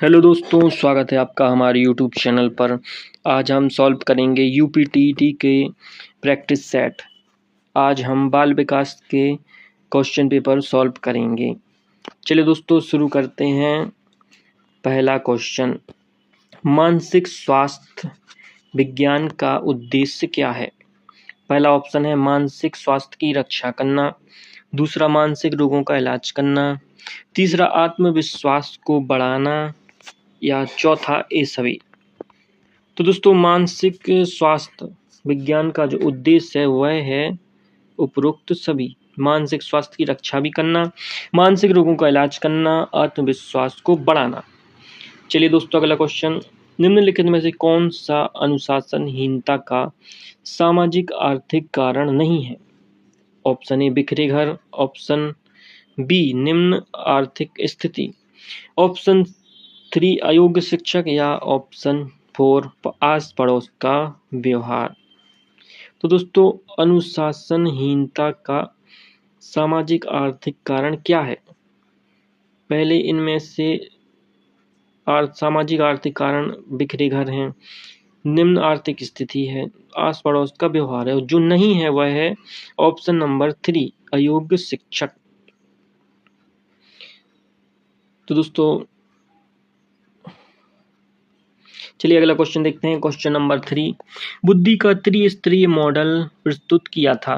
Hello दोस्तों, स्वागत है आपका हमारे यूट्यूब चैनल पर। आज हम सॉल्व करेंगे यूपीटीटी के प्रैक्टिस सेट। आज हम बाल विकास के क्वेश्चन पेपर सॉल्व करेंगे। चलिए दोस्तों, शुरू करते हैं। पहला क्वेश्चन, मानसिक स्वास्थ्य विज्ञान का उद्देश्य क्या है? पहला ऑप्शन है मानसिक स्वास्थ्य की रक्षा करना, दूसरा मानसिक रोगों का इलाज करना, तीसरा आत्मविश्वास को बढ़ाना या चौथा ए सभी। तो दोस्तों, मानसिक स्वास्थ्य विज्ञान का जो उद्देश्य है वह है उपरोक्त सभी। मानसिक स्वास्थ्य की रक्षा भी करना, मानसिक रोगों का इलाज करना, आत्मविश्वास को बढ़ाना। चलिए दोस्तों, अगला क्वेश्चन, निम्नलिखित में से कौन सा अनुशासनहीनता का सामाजिक आर्थिक कारण नहीं है? ऑप्शन ए बिखरे घर, ऑप्शन बी निम्न आर्थिक स्थिति, ऑप्शन 3 अयोग्य शिक्षक या ऑप्शन 4 आस पड़ोस का व्यवहार। तो दोस्तों, अनुशासनहीनता का सामाजिक आर्थिक कारण क्या है? पहले इनमें से सामाजिक आर्थिक कारण बिखरे घर हैं, निम्न आर्थिक स्थिति है, आस पड़ोस का व्यवहार है, और जो नहीं है वह है ऑप्शन नंबर 3 अयोग्य शिक्षक। तो दोस्तों, चलिए अगला क्वेश्चन देखते हैं। क्वेश्चन नंबर 3, बुद्धि का त्रिस्तरीय मॉडल प्रस्तुत किया था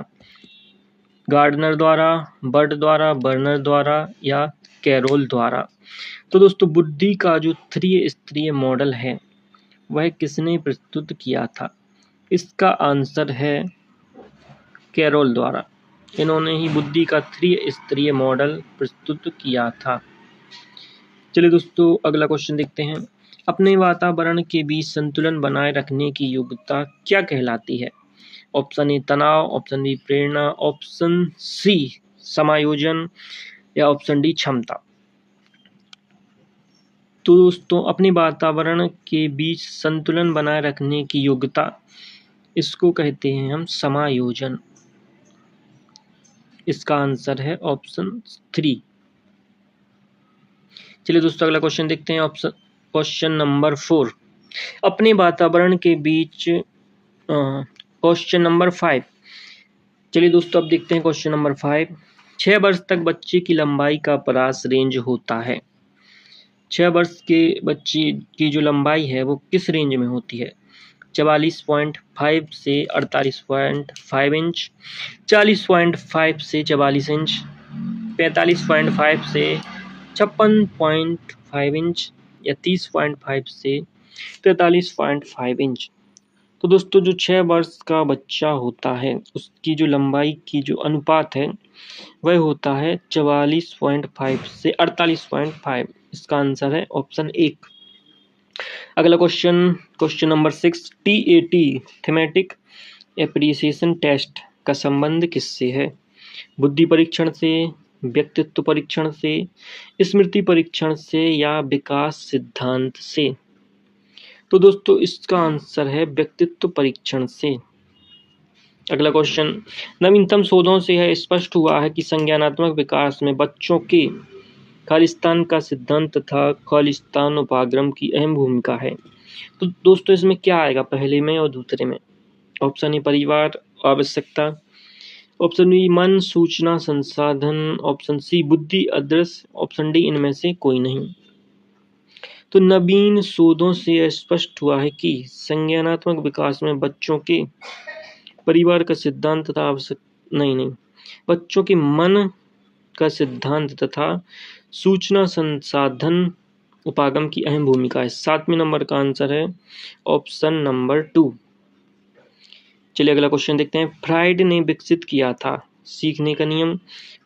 गार्डनर द्वारा, बर्ड द्वारा, बर्नर द्वारा या कैरोल द्वारा? तो दोस्तों, बुद्धि का जो त्रिस्तरीय मॉडल है वह किसने प्रस्तुत किया था? इसका आंसर है कैरोल द्वारा। इन्होंने ही बुद्धि का त्रिस्तरीय मॉडल प्रस्तुत किया था। चलिए दोस्तों, अगला क्वेश्चन देखते हैं। अपने वातावरण के बीच संतुलन बनाए रखने की योग्यता क्या कहलाती है? ऑप्शन ए तनाव, ऑप्शन बी प्रेरणा, ऑप्शन सी समायोजन या ऑप्शन डी क्षमता। तो दोस्तों, अपने वातावरण के बीच संतुलन बनाए रखने की योग्यता, इसको कहते हैं हम समायोजन। इसका आंसर है ऑप्शन 3। चलिए दोस्तों, अगला क्वेश्चन देखते हैं। क्वेश्चन नंबर 4, अपने वातावरण के बीच क्वेश्चन नंबर 5। चलिए दोस्तों, अब देखते हैं क्वेश्चन नंबर 5। 6 वर्ष तक बच्चे की लंबाई का परास रेंज होता है। 6 वर्ष के बच्चे की जो लंबाई है वो किस रेंज में होती है? 44.5 से 48.5 इंच, 40.5 से 44 इंच, 45.5 से 56.5 इंच या 30.5 से 43.5 इंच। तो दोस्तों, जो 6 वर्ष का बच्चा होता है उसकी जो लंबाई की जो अनुपात है वह होता है 44.5 से 48.5। इसका आंसर है ऑप्शन 1। अगला question number 6, TAT thematic appreciation test का संबंध किससे है? बुद्धि परीक्षण से, व्यक्तित्व परीक्षण से, स्मृति परीक्षण से या विकास सिद्धांत से? तो दोस्तों, इसका आंसर है व्यक्तित्व परीक्षण से। अगला क्वेश्चन, नवीनतम शोधों से यह स्पष्ट हुआ है कि संज्ञानात्मक विकास में बच्चों के खालिस्तान का सिद्धांत तथा खालिस्तान उपागम की अहम भूमिका है। तो दोस्तों, इसमें क्या आएगा पहले में और दूसरे में? ऑप्शन ए परिवार आवश्यकता, ऑप्शन बी मन सूचना संसाधन, ऑप्शन सी बुद्धि अदृश्य, ऑप्शन डी इनमें से कोई नहीं। तो नवीन शोधों से यह स्पष्ट हुआ है कि संज्ञानात्मक विकास में बच्चों के परिवार का सिद्धांत तथा नहीं, बच्चों के मन का सिद्धांत तथा सूचना संसाधन उपागम की अहम भूमिका है। 7वें नंबर का आंसर है ऑप्शन नंबर 2। चलिए अगला क्वेश्चन देखते हैं। फ्राइड ने विकसित किया था सीखने का नियम,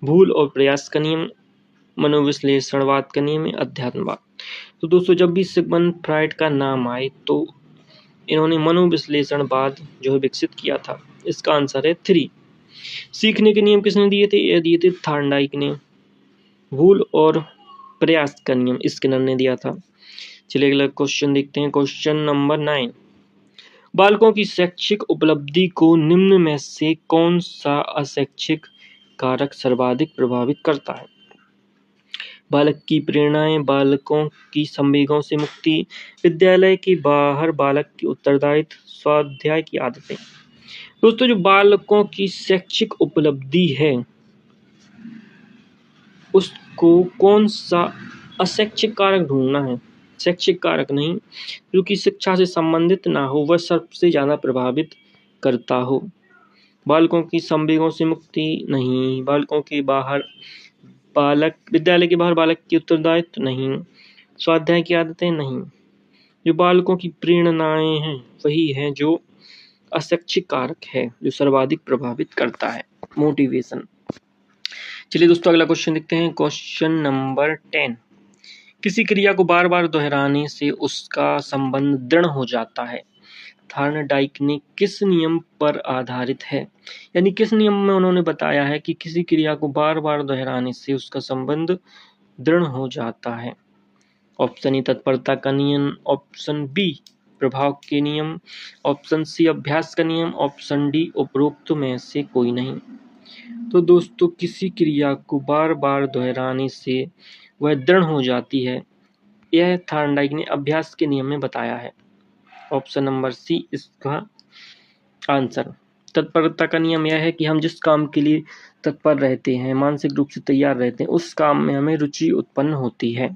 भूल और प्रयास का नियम, मनोविश्लेषणवाद का नियम, अध्यात्मवाद। तो दोस्तों, जब भी सिगमंड फ्राइड का नाम आए तो इन्होंने मनोविश्लेषणवाद जो है विकसित किया था। इसका आंसर है 3। सीखने के नियम किसने दिए थे? ये दिए थे थार्नडाइक ने। भूल और प्रयास का नियम स्किनर ने दिया था। चलिए अगला क्वेश्चन देखते हैं। क्वेश्चन नंबर 9, बालकों की शैक्षिक उपलब्धि को निम्न में से कौन सा अशैक्षिक कारक सर्वाधिक प्रभावित करता है? बालक की प्रेरणाएं, बालकों की संवेगों से मुक्ति, विद्यालय के बाहर बालक की उत्तरदायित्व, स्वाध्याय की आदतें। दोस्तों जो बालकों की शैक्षिक उपलब्धि है उसको कौन सा अशैक्षिक कारक ढूंढना है, शैक्षिक कारक नहीं, जो कि शिक्षा से संबंधित ना हो, वह सबसे ज्यादा प्रभावित करता हो। बालकों की संवेगों से मुक्ति नहीं, बालकों के बाहर बालक विद्यालय के बाहर बालक की उत्तरदायित्व नहीं, स्वाध्याय की आदतें नहीं। जो बालकों की प्रेरणाएं हैं वही है जो अशैक्षिक कारक है, जो सर्वाधिक प्रभावित करता है, मोटिवेशन। चलिए दोस्तों अगला क्वेश्चन देखते हैं, क्वेश्चन नंबर 10। किसी क्रिया को बार बार दोहराने से उसका संबंध दृढ़ हो जाता है, थॉर्नडाइक ने किस नियम पर आधारित है? यानी किस नियम में उन्होंने बताया है कि किसी क्रिया को बार बार दोहराने से उसका संबंध दृढ़ हो जाता है? ऑप्शन ए तत्परता का नियम, ऑप्शन बी प्रभाव के नियम, ऑप्शन सी अभ्यास का नियम, ऑप्शन डी उपरोक्त में से कोई नहीं। तो दोस्तों किसी क्रिया को बार बार दोहराने से वह दृढ़ हो जाती है, यह थॉर्नडाइक ने अभ्यास के नियम में बताया है। ऑप्शन नंबर सी इसका आंसर। तत्परता का नियम यह है कि हम जिस काम के लिए तत्पर रहते हैं, मानसिक रूप से तैयार रहते हैं, उस काम में हमें रुचि उत्पन्न होती है।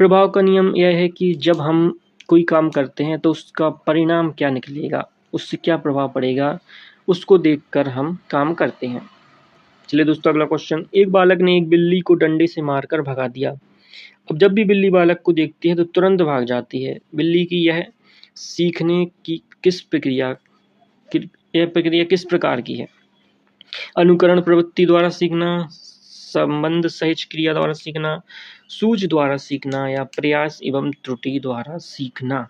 प्रभाव का नियम यह है कि जब हम कोई काम करते हैं तो उसका परिणाम क्या निकलेगा, उससे क्या प्रभाव पड़ेगा, उसको देखकर हम काम करते हैं। चलिए दोस्तों अगला क्वेश्चन। एक बालक ने एक बिल्ली को डंडे से मारकर भगा दिया। अब जब भी बिल्ली बालक को देखती है तो तुरंत भाग जाती है। बिल्ली की यह सीखने की यह प्रक्रिया किस प्रकार की है? अनुकरण प्रवृत्ति द्वारा सीखना, संबंध सहित क्रिया द्वारा सीखना, सूझ द्वारा सीखना या प्रयास एवं त्रुटि द्वारा सीखना।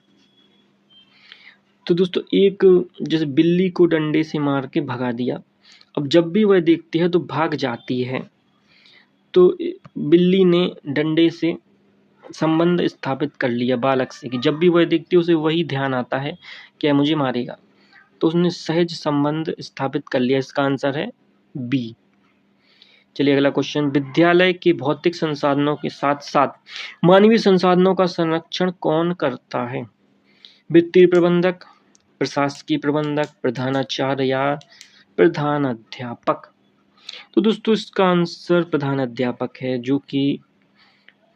तो दोस्तों एक जैसे बिल्ली को डंडे से मार के भगा दिया, अब जब भी वह देखती है तो भाग जाती है। तो बिल्ली ने डंडे से संबंध स्थापित कर लिया बालक से कि जब भी वह देखती है उसे वही ध्यान आता है कि यह मुझे मारेगा, तो उसने सहज संबंध स्थापित कर लिया। इसका आंसर है बी। चलिए अगला क्वेश्चन। विद्यालय के भौतिक संसाधनों के साथ साथ मानवीय संसाधनों का संरक्षण कौन करता है? वित्तीय प्रबंधक, प्रशासकीय प्रबंधक, प्रधानाचार्य या प्रधानाध्यापक? तो दोस्तों इसका आंसर प्रधानाध्यापक है, जो कि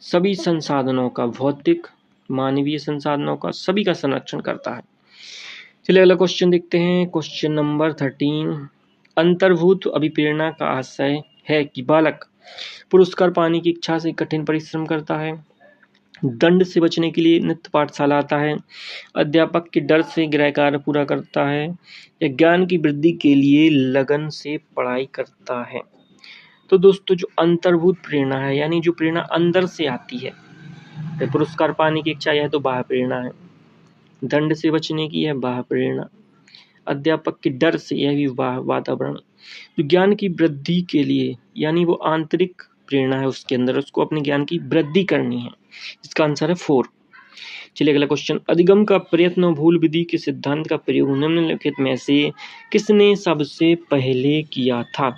सभी संसाधनों का, भौतिक मानवीय संसाधनों का, सभी का संरक्षण करता है। चलिए अगला क्वेश्चन देखते हैं, क्वेश्चन नंबर 13। अंतर्भूत अभिप्रेरणा का आशय है कि बालक पुरस्कार पाने की इच्छा से कठिन परिश्रम करता है, दंड से बचने के लिए नित्य पाठशाला आता है, अध्यापक के डर से गृह कार्य पूरा करता है, या ज्ञान की वृद्धि के लिए लगन से पढ़ाई करता है। तो दोस्तों जो अंतर्भूत प्रेरणा है, यानी जो प्रेरणा अंदर से आती है, तो पुरस्कार पाने की इच्छा यह तो बाह्य प्रेरणा है, दंड से बचने की यह बाह्य प्रेरणा, अध्यापक के डर से यह भी वातावरण, जो ज्ञान की वृद्धि के लिए यानी वो आंतरिक प्रेरणा है उसके अंदर, उसको अपने ज्ञान की वृद्धि करनी है। इसका आंसर है 4। चलिए अगला क्वेश्चन। अधिगम का प्रयत्न भूल विधि के सिद्धांत का प्रयोग निम्नलिखित में से किसने सबसे पहले किया था?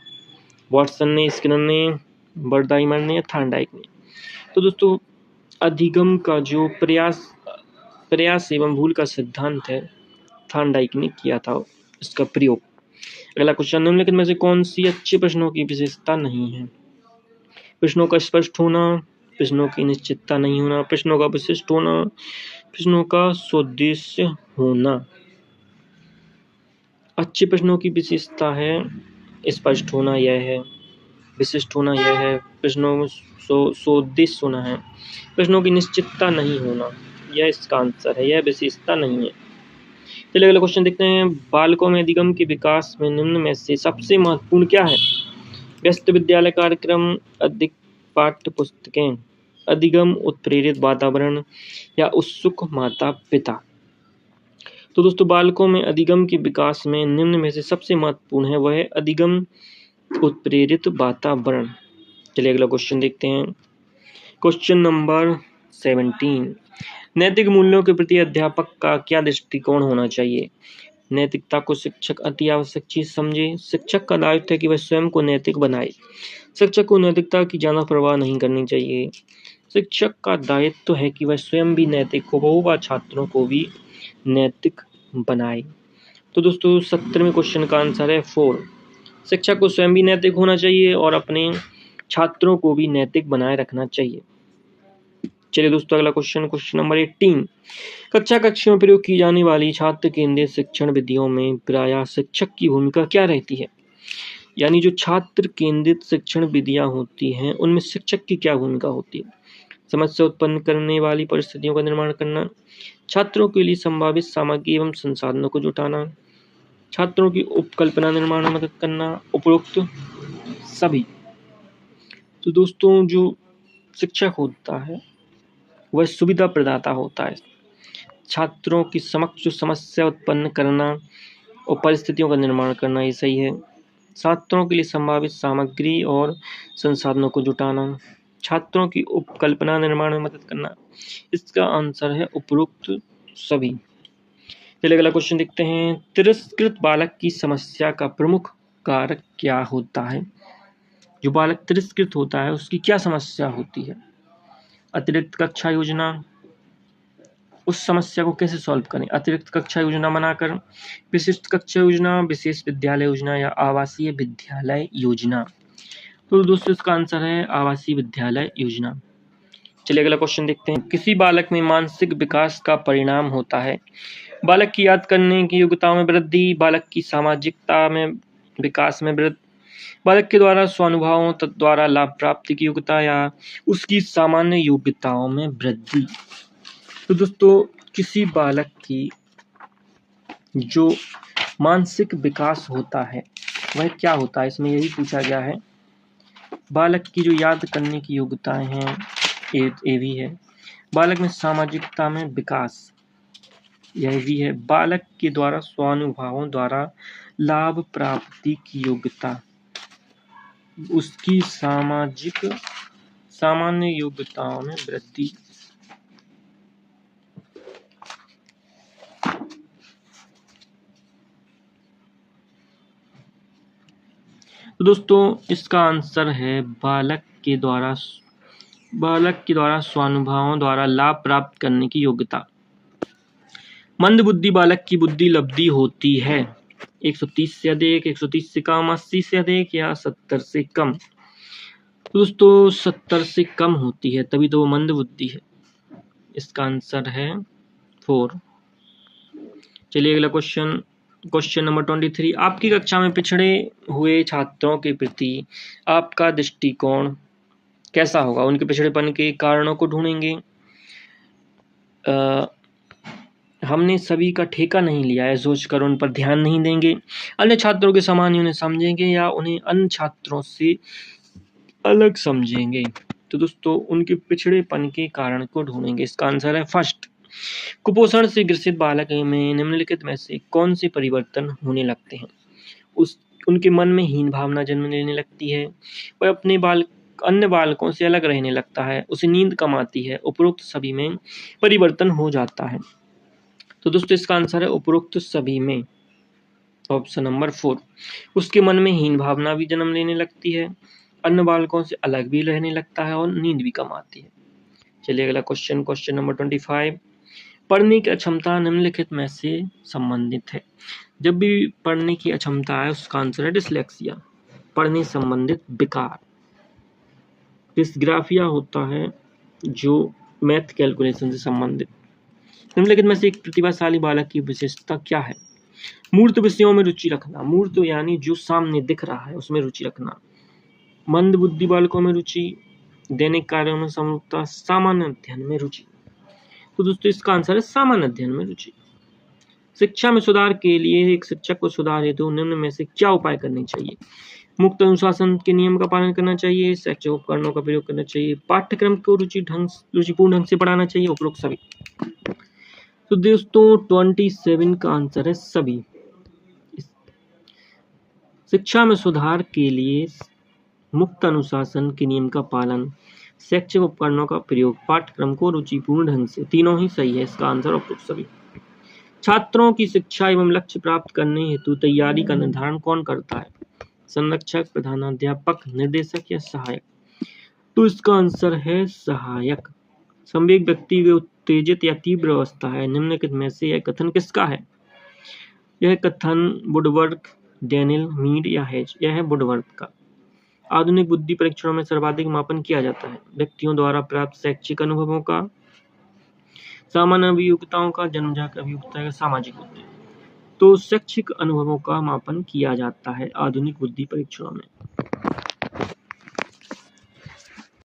वाटसन ने, स्किनर ने, बर्दाइमर ने या थॉर्नडाइक ने? तो दोस्तों अधिगम का जो प्रयास एवं भूल का सिद्धांत है, थॉर्नडाइक ने किया था इसका प्रयोग। अगला क्वेश्चन। निम्नलिखित में से कौन सी अच्छे प्रश्नों की विशेषता नहीं है? प्रश्नों का स्पष्ट होना, प्रश्नों की निश्चितता नहीं होना, प्रश्नों का विशिष्ट होना, प्रश्नों का सोद्देश्य होना। अच्छे प्रश्नों की विशेषता है स्पष्ट होना, यह है, विशिष्ट होना यह है, प्रश्नों में सोद्देश्य होना है, प्रश्नों की निश्चितता नहीं होना, यह इसका आंसर है, यह विशेषता नहीं है। चलिए अगला क्वेश्चन देखते हैं। बालकों में अधिगम के विकास में निम्न में से सबसे महत्वपूर्ण क्या है? व्यस्त विद्यालय कार्यक्रम, अधिक पाठ्य पुस्तकें, अधिगम उत्प्रेरित वातावरण या उत्सुक माता पिता? तो दोस्तों बालकों में अधिगम के विकास में निम्न में से सबसे महत्वपूर्ण है वह है अधिगम उत्प्रेरित वातावरण। चलिए अगला क्वेश्चन देखते हैं, क्वेश्चन नंबर 17। नैतिक मूल्यों के प्रति अध्यापक का क्या दृष्टिकोण होना चाहिए? नैतिकता को शिक्षक अति आवश्यक चीज समझे। शिक्षक का दायित्व है कि वह स्वयं को नैतिक बनाए। शिक्षक को नैतिकता की ज्यादा परवाह नहीं करनी चाहिए। शिक्षक का दायित्व है कि वह स्वयं भी नैतिक हो व छात्रों को भी नैतिक बनाए। तो दोस्तों 17वें क्वेश्चन का आंसर है 4। शिक्षक को स्वयं भी नैतिक होना चाहिए और अपने छात्रों को भी नैतिक बनाए रखना चाहिए। चलिए दोस्तों अगला क्वेश्चन नंबर 18। कक्षा कक्षों में प्रयोग की जाने वाली छात्र केंद्रित शिक्षण विधियों में प्रायः शिक्षक की भूमिका क्या रहती है? यानी जो छात्र केंद्रित शिक्षण विधियां होती हैं उनमें शिक्षक की क्या भूमिका होती है? समस्या उत्पन्न करने वाली परिस्थितियों का निर्माण करना, छात्रों के लिए संभावित सामग्री एवं संसाधनों को जुटाना, छात्रों की उपकल्पना निर्माण में मदद करना, उपरोक्त सभी। तो दोस्तों जो शिक्षक होता है वह सुविधा प्रदाता होता है। छात्रों की समक्ष जो समस्या उत्पन्न करना और परिस्थितियों का निर्माण करना ये सही है। छात्रों के लिए संभावित सामग्री और संसाधनों को जुटाना, छात्रों की उपकल्पना निर्माण में मदद करना, इसका आंसर है उपरोक्त सभी। चलिए अगला क्वेश्चन देखते हैं। तिरस्कृत बालक की समस्या का प्रमुख कारक क्या होता है? जो बालक तिरस्कृत होता है उसकी क्या समस्या होती है? अतिरिक्त कक्षा योजना, उस समस्या को कैसे सॉल्व करें? अतिरिक्त कक्षा योजना बनाकर, विशिष्ट कक्षा योजना, विशेष विद्यालय योजना या आवासीय विद्यालय योजना। तो दोस्तों इसका आंसर है आवासीय विद्यालय योजना। चलिए अगला क्वेश्चन देखते हैं। किसी बालक में मानसिक विकास का परिणाम होता है बालक की याद करने की योग्यताओं में वृद्धि, बालक की सामाजिकता में विकास में वृद्धि, बालक के द्वारा स्वानुभवों द्वारा लाभ प्राप्ति की योग्यता या उसकी सामान्य योग्यताओं में वृद्धि। तो दोस्तों किसी बालक की जो मानसिक विकास होता है वह क्या होता है, इसमें यही पूछा गया है। बालक की जो याद करने की योग्यताएं हैं ये भी है। बालक में सामाजिकता में विकास यह भी है। बालक के द्वारा स्वानुभवों द्वारा लाभ प्राप्ति की योग्यता, उसकी सामान्य योग्यताओं में वृद्धि। तो दोस्तों इसका आंसर है बालक के द्वारा स्वानुभवों द्वारा लाभ प्राप्त करने की योग्यता। मंदबुद्धि बालक की बुद्धि लब्धि होती है 130 से अधिक, 130 से कम, 80 से अधिक या 70 से कम। तो दोस्तों 70 से कम होती है तभी तो वो मंदबुद्धि है। इसका आंसर है 4। चलिए अगला क्वेश्चन नंबर 23। आपकी कक्षा में पिछड़े हुए छात्रों के प्रति आपका दृष्टिकोण कैसा होगा? उनके पिछड़ेपन के कारणों को ढूंढेंगे। हमने सभी का ठेका नहीं लिया है सोचकर उन पर ध्यान नहीं देंगे, अन्य छात्रों के समान ही उन्हें समझेंगे या उन्हें अन्य छात्रों से अलग समझेंगे। तो दोस्तों उनके पिछड़ेपन के कारण को ढूंढेंगे। इसका आंसर है फर्स्ट। कुपोषण से ग्रसित बालक में निम्नलिखित में से कौन से परिवर्तन होने लगते हैं? उनके मन में हीन भावना जन्म लेने लगती है, वह अपने अन्य बालकों से अलग रहने लगता है, उसे नींद कम आती है, उपरोक्त सभी में परिवर्तन हो जाता है। तो दोस्तों इसका आंसर है उपरोक्त सभी में, ऑप्शन नंबर 4। उसके मन में हीन भावना भी जन्म लेने लगती है, अन्य बालकों से अलग भी रहने लगता है और नींद भी कम आती है। चलिए अगला क्वेश्चन नंबर 25। पढ़ने की अक्षमता निम्नलिखित में से संबंधित है। जब भी पढ़ने की अक्षमता है उसका आंसर है डिसलेक्सिया, पढ़ने संबंधित विकार। डिस्ग्राफिया होता है जो मैथ कैलकुलेशन से संबंधित। निम्नलिखित में से एक प्रतिभाशाली बालक की विशेषता क्या है? मूर्त विषयों में रुचि रखना, मूर्त यानी जो सामने दिख रहा है उसमें रुचि रखना। मंद बुद्धि बालकों में रुचि, दैनिक कार्यों में समरूपता, सामान्य अध्ययन में रुचि। तो दोस्तों इसका आंसर है सामान्य अध्ययन में रुचि। शिक्षा में सुधार के लिए एक शिक्षक को सुधार हेतु निम्न में से क्या उपाय करने चाहिए? मुक्त अनुशासन के नियम का पालन करना चाहिए, शैक्षिक उपकरणों का प्रयोग करना चाहिए, पाठ्यक्रम को रुचिपूर्ण ढंग से पढ़ाना चाहिए, उपरोक्त सभी। तो दोस्तों 27 का आंसर है सभी। शिक्षा में सुधार के लिए मुक्त अनुशासन के नियम का पालन, शैक्षिक उपकरणों का प्रयोग, पाठ्यक्रम को रुचिपूर्ण ढंग से, तीनों ही सही है। इसका आंसर उपरोक्त सभी। छात्रों की शिक्षा एवं लक्ष्य प्राप्त करने हेतु तैयारी का निर्धारण कौन करता है? संरक्षक, प्रधानाध्यापक, निर्देशक या सहायक? तो इसका आंसर है सहायक। संवेग व्यक्ति की उत्तेजित या तीव्र अवस्था है। निम्नलिखित में से यह कथन किसका है? यह कथन वुडवर्थ, डेनियल, मीड या हेज? यह है वुडवर्थ का। आधुनिक बुद्धि परीक्षणों में सर्वाधिक मापन किया जाता है व्यक्तियों द्वारा प्राप्त शैक्षिक अनुभवों का, सामान्य अभियोग्यताओं का, जन्मजात अभियोग्यता या सामाजिक बुद्धि। तो शैक्षिक अनुभवों का मापन किया जाता है आधुनिक बुद्धि परीक्षणों में।